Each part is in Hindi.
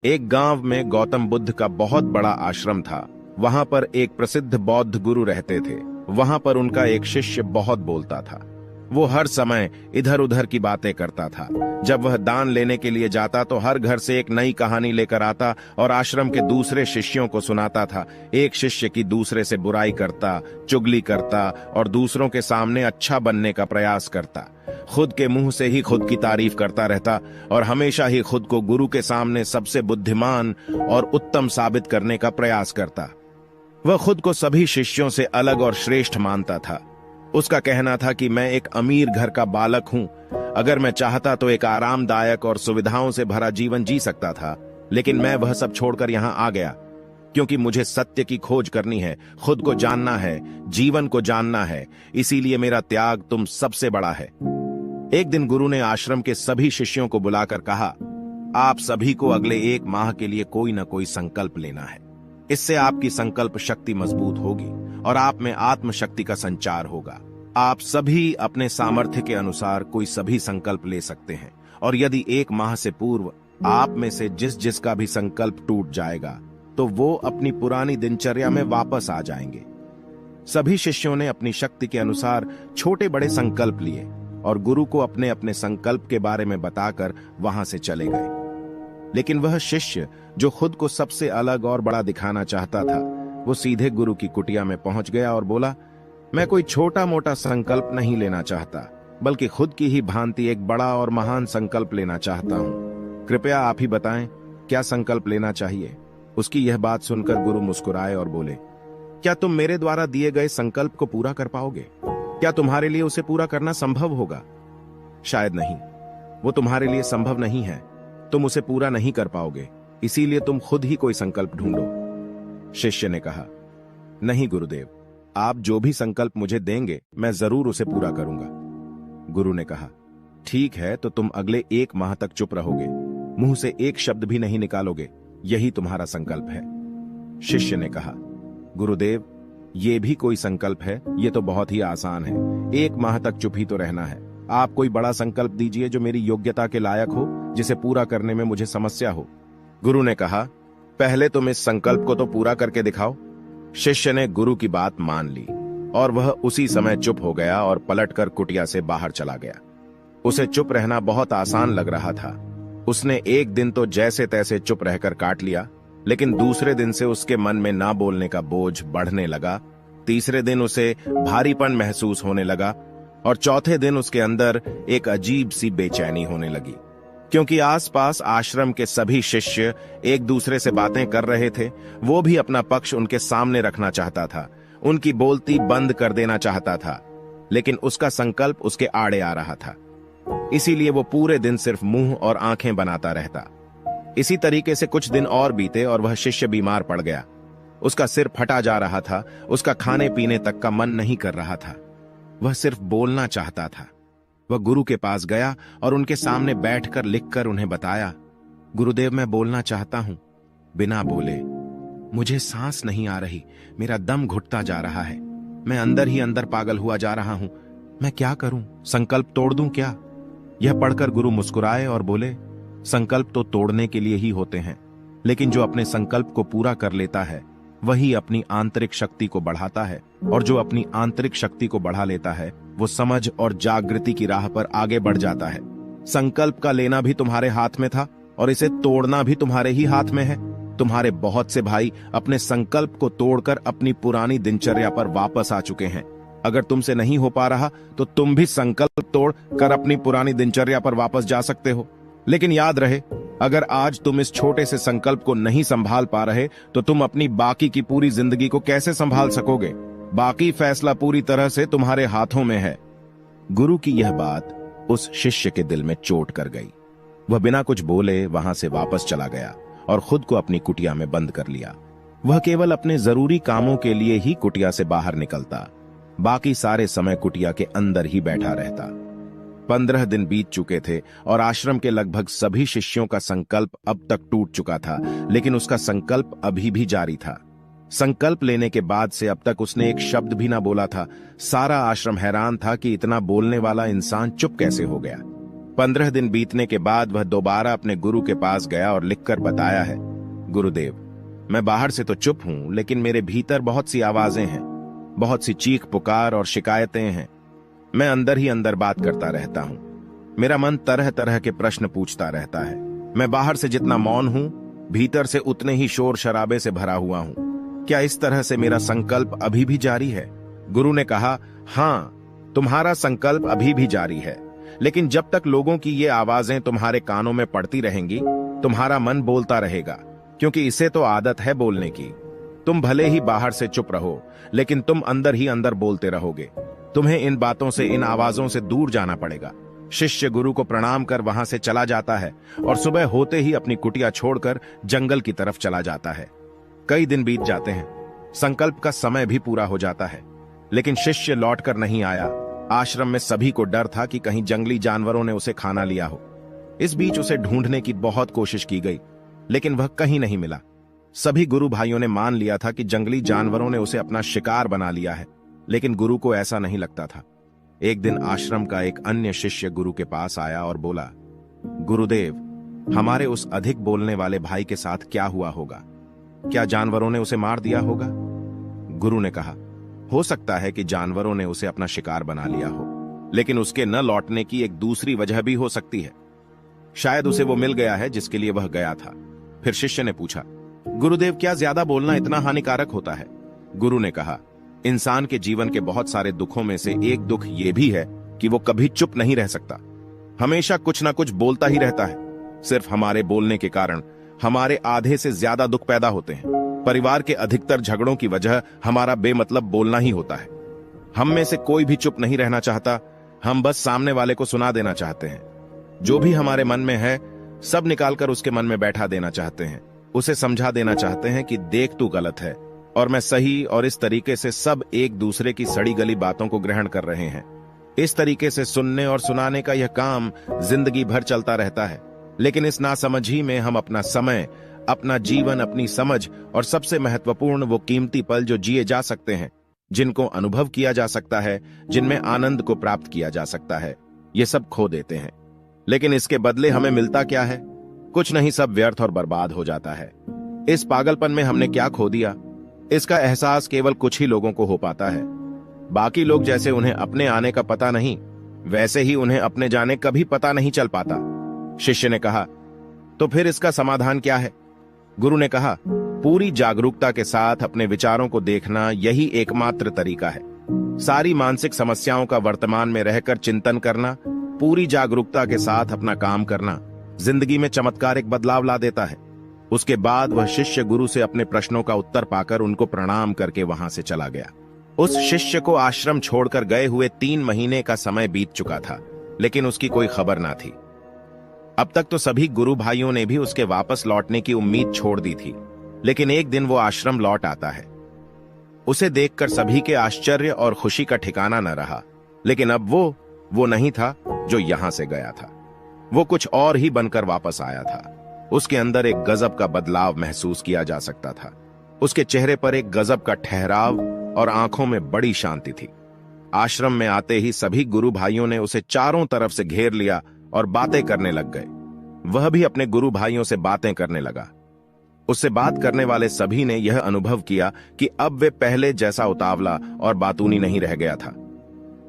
एक गांव में गौतम बुद्ध का बहुत बड़ा आश्रम था। वहां पर एक प्रसिद्ध बौद्ध गुरु रहते थे। वहां पर उनका एक शिष्य बहुत बोलता था। वो हर समय इधर उधर की बातें करता था। जब वह दान लेने के लिए जाता तो हर घर से एक नई कहानी लेकर आता और आश्रम के दूसरे शिष्यों को सुनाता था। एक शिष्य की दूसरे से बुराई करता, चुगली करता और दूसरों के सामने अच्छा बनने का प्रयास करता। खुद के मुंह से ही खुद की तारीफ करता रहता और हमेशा ही खुद को गुरु के सामने सबसे बुद्धिमान और उत्तम साबित करने का प्रयास करता। वह खुद को सभी शिष्यों से अलग और श्रेष्ठ मानता था। उसका कहना था कि मैं एक अमीर घर का बालक हूं। अगर मैं चाहता तो एक आरामदायक और सुविधाओं से भरा जीवन जी सकता था, लेकिन मैं वह सब छोड़कर यहां आ गया क्योंकि मुझे सत्य की खोज करनी है, खुद को जानना है, जीवन को जानना है। इसीलिए मेरा त्याग तुम सबसे बड़ा है। एक दिन गुरु ने आश्रम के सभी शिष्यों को बुलाकर कहा, आप सभी को अगले 1 माह के लिए कोई न कोई संकल्प लेना है। इससे आपकी संकल्प शक्ति मजबूत होगी और आप में आत्म शक्ति का संचार होगा। आप सभी अपने सामर्थ्य के अनुसार कोई सभी संकल्प ले सकते हैं और यदि 1 माह से पूर्व आप में से जिसका भी संकल्प टूट जाएगा तो वो अपनी पुरानी दिनचर्या में वापस आ जाएंगे। सभी शिष्यों ने अपनी शक्ति के अनुसार छोटे बड़े संकल्प लिए और गुरु को अपने अपने संकल्प के बारे में बताकर वहां से चले गए। लेकिन वह शिष्य जो खुद को सबसे अलग और बड़ा दिखाना चाहता था, वो सीधे गुरु की कुटिया में पहुंच गया और बोला, मैं कोई छोटा मोटा संकल्प नहीं लेना चाहता, बल्कि खुद की ही भांति एक बड़ा और महान संकल्प लेना चाहता हूं। कृपया आप ही बताएं, क्या संकल्प लेना चाहिए। उसकी यह बात सुनकर गुरु मुस्कुराए और बोले, क्या तुम मेरे द्वारा दिए गए संकल्प को पूरा कर पाओगे? क्या तुम्हारे लिए उसे पूरा करना संभव होगा? शायद नहीं। वो तुम्हारे लिए संभव नहीं है। तुम उसे पूरा नहीं कर पाओगे, इसीलिए तुम खुद ही कोई संकल्प ढूंढो। शिष्य ने कहा, नहीं गुरुदेव, आप जो भी संकल्प मुझे देंगे मैं जरूर उसे पूरा करूंगा। गुरु ने कहा, ठीक है, तो तुम अगले 1 माह तक चुप रहोगे, मुंह से एक शब्द भी नहीं निकालोगे, यही तुम्हारा संकल्प है। शिष्य ने कहा, गुरुदेव, ये भी कोई संकल्प है? ये तो बहुत ही आसान है। 1 माह तक चुप ही तो रहना है। आप कोई बड़ा संकल्प दीजिए जो मेरी योग्यता के लायक हो, जिसे पूरा करने में मुझे समस्या हो। गुरु ने कहा, पहले तुम इस संकल्प को तो पूरा करके दिखाओ। शिष्य ने गुरु की बात मान ली और वह उसी समय चुप हो गया और पलटकर कुटिया से बाहर चला गया। उसे चुप रहना बहुत आसान लग रहा था। उसने एक दिन तो जैसे तैसे चुप रहकर काट लिया, लेकिन दूसरे दिन से उसके मन में ना बोलने का बोझ बढ़ने लगा। तीसरे दिन उसे भारीपन महसूस होने लगा और चौथे दिन उसके अंदर एक अजीब सी बेचैनी होने लगी, क्योंकि आसपास आश्रम के सभी शिष्य एक दूसरे से बातें कर रहे थे। वो भी अपना पक्ष उनके सामने रखना चाहता था, उनकी बोलती बंद कर देना चाहता था, लेकिन उसका संकल्प उसके आड़े आ रहा था। इसीलिए वो पूरे दिन सिर्फ मुंह और आंखें बनाता रहता। इसी तरीके से कुछ दिन और बीते और वह शिष्य बीमार पड़ गया। उसका सिर फटा जा रहा था, उसका खाने पीने तक का मन नहीं कर रहा था। वह सिर्फ बोलना चाहता था। वह गुरु के पास गया और उनके सामने बैठकर लिखकर उन्हें बताया, गुरुदेव, मैं बोलना चाहता हूं, बिना बोले। मुझे सांस नहीं आ रही, मेरा दम घुटता जा रहा है, मैं अंदर ही अंदर पागल हुआ जा रहा हूं। मैं क्या करूं? संकल्प तोड़ दूं क्या? यह पढ़कर गुरु मुस्कुराए और बोले, संकल्प तो तोड़ने के लिए ही होते हैं, लेकिन जो अपने संकल्प को पूरा कर लेता है वही अपनी आंतरिक शक्ति को बढ़ाता है, और जो अपनी आंतरिक शक्ति को बढ़ा लेता है वो समझ और जागृति की राह पर आगे बढ़ जाता है। संकल्प का लेना भी तुम्हारे हाथ में था और इसे तोड़ना भी तुम्हारे ही हाथ में है। तुम्हारे बहुत से भाई अपने संकल्प को तोड़कर अपनी पुरानी दिनचर्या पर वापस आ चुके हैं। अगर तुमसे नहीं हो पा रहा तो तुम भी संकल्प तोड़ कर अपनी पुरानी दिनचर्या पर वापस जा सकते हो। लेकिन याद रहे, अगर आज तुम इस छोटे से संकल्प को नहीं संभाल पा रहे तो तुम अपनी बाकी की पूरी जिंदगी को कैसे संभाल सकोगे? बाकी फैसला पूरी तरह से तुम्हारे हाथों में है। गुरु की यह बात उस शिष्य के दिल में चोट कर गई। वह बिना कुछ बोले वहां से वापस चला गया और खुद को अपनी कुटिया में बंद कर लिया। वह केवल अपने जरूरी कामों के लिए ही कुटिया से बाहर निकलता, बाकी सारे समय कुटिया के अंदर ही बैठा रहता। 15 दिन बीत चुके थे और आश्रम के लगभग सभी शिष्यों का संकल्प अब तक टूट चुका था, लेकिन उसका संकल्प अभी भी जारी था। संकल्प लेने के बाद से अब तक उसने एक शब्द भी ना बोला था। सारा आश्रम हैरान था कि इतना बोलने वाला इंसान चुप कैसे हो गया। 15 दिन बीतने के बाद वह दोबारा अपने गुरु के पास गया और लिखकर बताया है, गुरुदेव, मैं बाहर से तो चुप हूं, लेकिन मेरे भीतर बहुत सी आवाजें हैं, बहुत सी चीख पुकार और शिकायतें हैं। मैं अंदर ही अंदर बात करता रहता हूं। मेरा मन तरह तरह के प्रश्न पूछता रहता है। मैं बाहर से जितना मौन हूं, भीतर से उतने ही शोर शराबे से भरा हुआ हूं। क्या इस तरह से मेरा संकल्प अभी भी जारी है? गुरु ने कहा, हां, तुम्हारा संकल्प अभी भी जारी है, लेकिन जब तक लोगों की ये आवाजें तुम्हारे कानों में पड़ती रहेंगी, तुम्हारा मन बोलता रहेगा, क्योंकि इसे तो आदत है बोलने की। तुम भले ही बाहर से चुप रहो, लेकिन तुम अंदर ही अंदर बोलते रहोगे। तुम्हें इन बातों से, इन आवाजों से दूर जाना पड़ेगा। शिष्य गुरु को प्रणाम कर वहां से चला जाता है और सुबह होते ही अपनी कुटिया छोड़कर जंगल की तरफ चला जाता है। कई दिन बीत जाते हैं, संकल्प का समय भी पूरा हो जाता है, लेकिन शिष्य लौटकर नहीं आया। आश्रम में सभी को डर था कि कहीं जंगली जानवरों ने उसे खाना लिया हो। इस बीच उसे ढूंढने की बहुत कोशिश की गई, लेकिन वह कहीं नहीं मिला। सभी गुरु भाइयों ने मान लिया था कि जंगली जानवरों ने उसे अपना शिकार बना लिया है, लेकिन गुरु को ऐसा नहीं लगता था। एक दिन आश्रम का एक अन्य शिष्य गुरु के पास आया और बोला, गुरुदेव, हमारे उस अधिक बोलने वाले भाई के साथ क्या हुआ होगा? क्या जानवरों ने उसे मार दिया होगा? गुरु ने कहा, हो सकता है कि जानवरों ने उसे अपना शिकार बना लिया हो, लेकिन उसके न लौटने की एक दूसरी वजह भी हो सकती है। शायद उसे वो मिल गया है जिसके लिए वह गया था। फिर शिष्य ने पूछा, गुरुदेव, क्या ज्यादा बोलना इतना हानिकारक होता है? गुरु ने कहा, इंसान के जीवन के बहुत सारे दुखों में से एक दुख यह भी है कि वो कभी चुप नहीं रह सकता, हमेशा कुछ ना कुछ बोलता ही रहता है। सिर्फ हमारे बोलने के कारण हमारे आधे से ज्यादा दुख पैदा होते हैं। परिवार के अधिकतर झगड़ों की वजह हमारा बेमतलब बोलना ही होता है। हम में से कोई भी चुप नहीं रहना चाहता, हम बस सामने वाले को सुना देना चाहते हैं। जो भी हमारे मन में है, सब निकालकर उसके मन में बैठा देना चाहते हैं। उसे समझा देना चाहते हैं कि देख, तू गलत है और मैं सही, और इस तरीके से सब एक दूसरे की सड़ी गली बातों को ग्रहण कर रहे हैं। इस तरीके से सुनने और सुनाने का यह काम जिंदगी भर चलता रहता है, लेकिन इस नासमझी में हम अपना समय, अपना जीवन, अपनी समझ और सबसे महत्वपूर्ण वो कीमती पल जो जिए जा सकते हैं, जिनको अनुभव किया जा सकता है, जिनमें आनंद को प्राप्त किया जा सकता है, ये सब खो देते हैं। लेकिन इसके बदले हमें मिलता क्या है? कुछ नहीं, सब व्यर्थ और बर्बाद हो जाता है। इस पागलपन में हमने क्या खो दिया, इसका एहसास केवल कुछ ही लोगों को हो पाता है। बाकी लोग जैसे उन्हें अपने आने का पता नहीं, वैसे ही उन्हें अपने जाने कभी पता नहीं चल पाता। शिष्य ने कहा, तो फिर इसका समाधान क्या है? गुरु ने कहा, पूरी जागरूकता के साथ अपने विचारों को देखना यही एकमात्र तरीका है। सारी मानसिक समस्याओं का वर्तमान में रहकर चिंतन करना, पूरी जागरूकता के साथ अपना काम करना जिंदगी में चमत्कारिक बदलाव ला देता है। उसके बाद वह शिष्य गुरु से अपने प्रश्नों का उत्तर पाकर उनको प्रणाम करके वहां से चला गया। उस शिष्य को आश्रम छोड़कर गए हुए 3 महीने का समय बीत चुका था, लेकिन उसकी कोई खबर ना थी। अब तक तो सभी गुरु भाइयों ने भी उसके वापस लौटने की उम्मीद छोड़ दी थी, लेकिन एक दिन वो आश्रम लौट आता है। उसे देखकर सभी के आश्चर्य और खुशी का ठिकाना न रहा, लेकिन अब वो नहीं था जो यहां से गया था। वो कुछ और ही बनकर वापस आया था। उसके अंदर एक गजब का बदलाव महसूस किया जा सकता था। उसके चेहरे पर एक गजब का ठहराव और आंखों में बड़ी शांति थी। आश्रम में आते ही सभी गुरु भाइयों ने उसे चारों तरफ से घेर लिया और बातें करने लग गए। वह भी अपने गुरु भाइयों से बातें करने लगा। उससे बात करने वाले सभी ने यह अनुभव किया कि अब वे पहले जैसा उतावला और बातूनी नहीं रह गया था।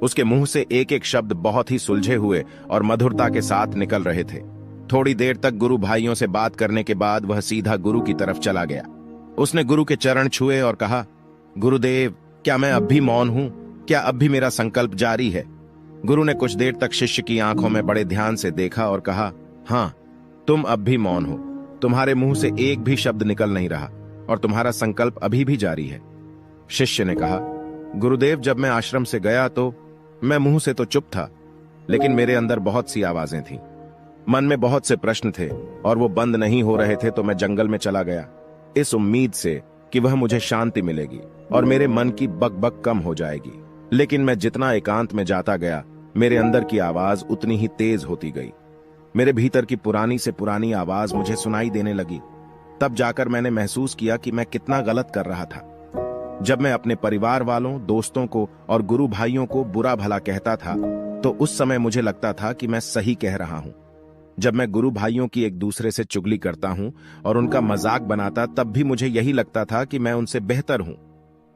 उसके मुंह से एक एक शब्द बहुत ही सुलझे हुए और मधुरता के साथ निकल रहे थे। थोड़ी देर तक गुरु भाइयों से बात करने के बाद वह सीधा गुरु की तरफ चला गया। उसने गुरु के चरण छुए और कहा, गुरुदेव, क्या मैं अब भी मौन हूं? क्या अब भी मेरा संकल्प जारी है? गुरु ने कुछ देर तक शिष्य की आंखों में बड़े ध्यान से देखा और कहा, हां, तुम अब भी मौन हो। तुम्हारे मुंह से एक भी शब्द निकल नहीं रहा और तुम्हारा संकल्प अभी भी जारी है। शिष्य ने कहा, गुरुदेव, जब मैं आश्रम से गया तो मैं मुंह से तो चुप था, लेकिन मेरे अंदर बहुत सी आवाजें थीं। मन में बहुत से प्रश्न थे और वो बंद नहीं हो रहे थे, तो मैं जंगल में चला गया, इस उम्मीद से कि वह मुझे शांति मिलेगी और मेरे मन की बकबक कम हो जाएगी। लेकिन मैं जितना एकांत में जाता गया, मेरे अंदर की आवाज उतनी ही तेज होती गई। मेरे भीतर की पुरानी से पुरानी आवाज मुझे सुनाई देने लगी। तब जाकर मैंने महसूस किया कि मैं कितना गलत कर रहा था। जब मैं अपने परिवार वालों, दोस्तों को और गुरु भाइयों को बुरा भला कहता था, तो उस समय मुझे लगता था कि मैं सही कह रहा हूं। जब मैं गुरु भाइयों की एक दूसरे से चुगली करता हूं और उनका मजाक बनाता, तब भी मुझे यही लगता था कि मैं उनसे बेहतर हूं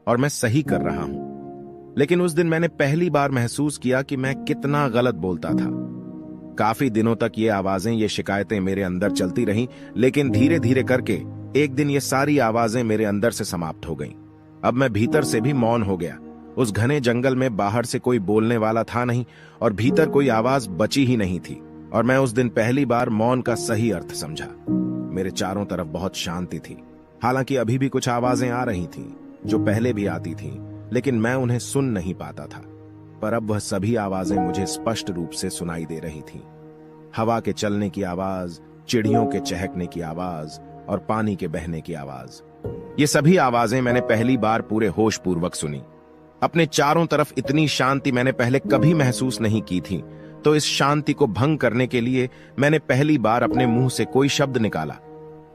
और मैं सही कर रहा हूं। लेकिन उस दिन मैंने पहली बार महसूस किया कि मैं कितना गलत बोलता था। काफी दिनों तक ये आवाजें, ये शिकायतें मेरे अंदर चलती रहीं, लेकिन धीरे धीरे करके एक दिन ये सारी आवाजें मेरे अंदर से समाप्त हो गईं। अब मैं भीतर से भी मौन हो गया। उस घने जंगल में बाहर से कोई बोलने वाला था नहीं और भीतर कोई आवाज बची ही नहीं थी। और मैं उस दिन पहली बार मौन का सही अर्थ समझा। मेरे चारों तरफ बहुत शांति थी। हालांकि अभी भी कुछ आवाजें आ रही थीं, जो पहले भी आती थीं, लेकिन मैं उन्हें सुन नहीं पाता था। पर अब वह सभी आवाजें मुझे स्पष्ट रूप से सुनाई दे रही थीं। हवा के चलने की आवाज, चिड़ियों के चहकने की आवाज और पानी के बहने की आवाज। ये सभी आवाजें मैंने पहली बार पूरे होश पूर्वक सुनी। अपने चारों तरफ इतनी शांति मैंने पहले कभी महसूस नहीं की थी। तो इस शांति को भंग करने के लिए मैंने पहली बार अपने मुंह से कोई शब्द निकाला।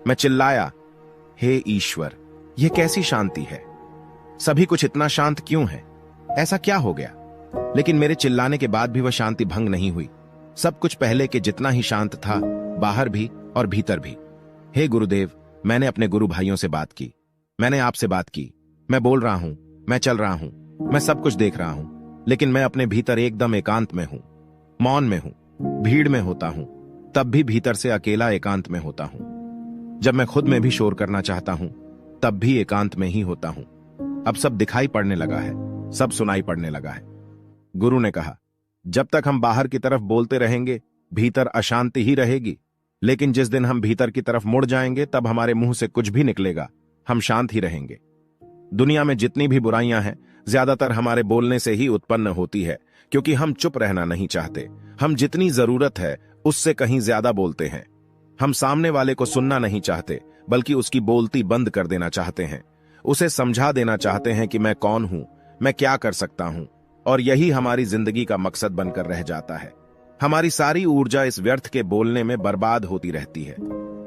मैं चिल्लाया, हे ईश्वर, यह कैसी शांति है? सभी कुछ इतना शांत क्यों है? ऐसा क्या हो गया? लेकिन मेरे चिल्लाने के बाद भी वह शांति भंग नहीं हुई। सब कुछ पहले के जितना ही शांत था, बाहर भी और भीतर भी। हे गुरुदेव, मैंने अपने गुरु भाइयों से बात की, मैंने आपसे बात की। मैं बोल रहा हूं, मैं चल रहा हूं, मैं सब कुछ देख रहा हूं, लेकिन मैं अपने भीतर एकदम एकांत में हूं, मौन में हूं, भीड़ में होता हूं, तब भी भीतर से अकेला एकांत में होता हूं। जब मैं खुद में भी शोर करना चाहता हूं, तब भी एकांत में ही होता हूं। अब सब दिखाई पड़ने लगा है, सब सुनाई पड़ने लगा है। गुरु ने कहा, जब तक हम बाहर की तरफ बोलते रहेंगे, भीतर अशांति ही रहेगी। लेकिन जिस दिन हम भीतर की तरफ मुड़ जाएंगे, तब हमारे मुंह से कुछ भी निकलेगा, हम शांत ही रहेंगे। दुनिया में जितनी भी बुराइयां हैं, ज्यादातर हमारे बोलने से ही उत्पन्न होती है, क्योंकि हम चुप रहना नहीं चाहते। हम जितनी जरूरत है उससे कहीं ज्यादा बोलते हैं। हम सामने वाले को सुनना नहीं चाहते, बल्कि उसकी बोलती बंद कर देना चाहते हैं। उसे समझा देना चाहते हैं कि मैं कौन हूं, मैं क्या कर सकता हूं, और यही हमारी जिंदगी का मकसद बनकर रह जाता है। हमारी सारी ऊर्जा इस व्यर्थ के बोलने में बर्बाद होती रहती है।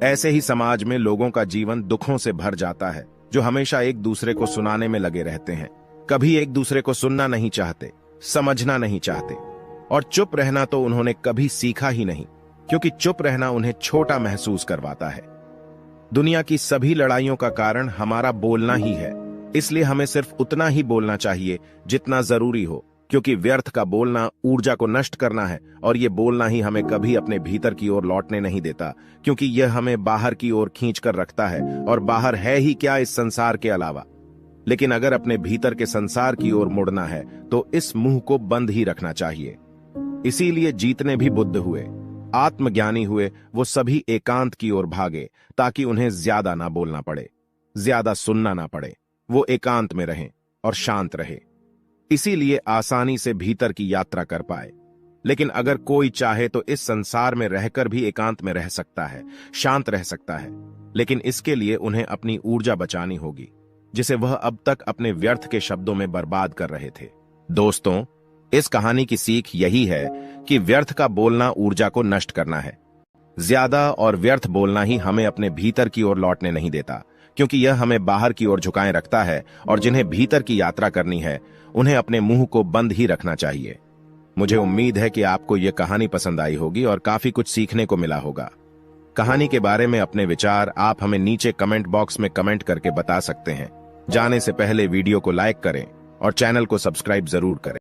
ऐसे ही समाज में लोगों का जीवन दुखों से भर जाता है, जो हमेशा एक दूसरे को सुनाने में लगे रहते हैं। कभी एक दूसरे को सुनना नहीं चाहते, समझना नहीं चाहते, और चुप रहना तो उन्होंने कभी सीखा ही नहीं, क्योंकि चुप रहना उन्हें छोटा महसूस करवाता है। दुनिया की सभी लड़ाइयों का कारण हमारा बोलना ही है, इसलिए हमें सिर्फ उतना ही बोलना चाहिए जितना जरूरी हो, क्योंकि व्यर्थ का बोलना ऊर्जा को नष्ट करना है, और ये बोलना ही हमें कभी अपने भीतर की ओर लौटने नहीं देता, क्योंकि यह हमें बाहर की ओर खींच कर रखता है, और बाहर है ही क्या इस संसार के अलावा। लेकिन अगर अपने भीतर के संसार की ओर मुड़ना है, तो इस मुंह को बंद ही रखना चाहिए। इसीलिए जितने भी बुद्ध हुए, आत्मज्ञानी हुए, वो सभी एकांत की ओर भागे, ताकि उन्हें ज्यादा ना बोलना पड़े, ज्यादा सुनना ना पड़े। वो एकांत में रहें और शांत रहे, इसीलिए आसानी से भीतर की यात्रा कर पाए। लेकिन अगर कोई चाहे तो इस संसार में रहकर भी एकांत में रह सकता है, शांत रह सकता है, लेकिन इसके लिए उन्हें अपनी ऊर्जा बचानी होगी, जिसे वह अब तक अपने व्यर्थ के शब्दों में बर्बाद कर रहे थे। दोस्तों, इस कहानी की सीख यही है कि व्यर्थ का बोलना ऊर्जा को नष्ट करना है। ज्यादा और व्यर्थ बोलना ही हमें अपने भीतर की ओर लौटने नहीं देता, क्योंकि यह हमें बाहर की ओर झुकाए रखता है, और जिन्हें भीतर की यात्रा करनी है, उन्हें अपने मुंह को बंद ही रखना चाहिए। मुझे उम्मीद है कि आपको यह कहानी पसंद आई होगी और काफी कुछ सीखने को मिला होगा। कहानी के बारे में अपने विचार आप हमें नीचे कमेंट बॉक्स में कमेंट करके बता सकते हैं। जाने से पहले वीडियो को लाइक करें और चैनल को सब्सक्राइब जरूर करें।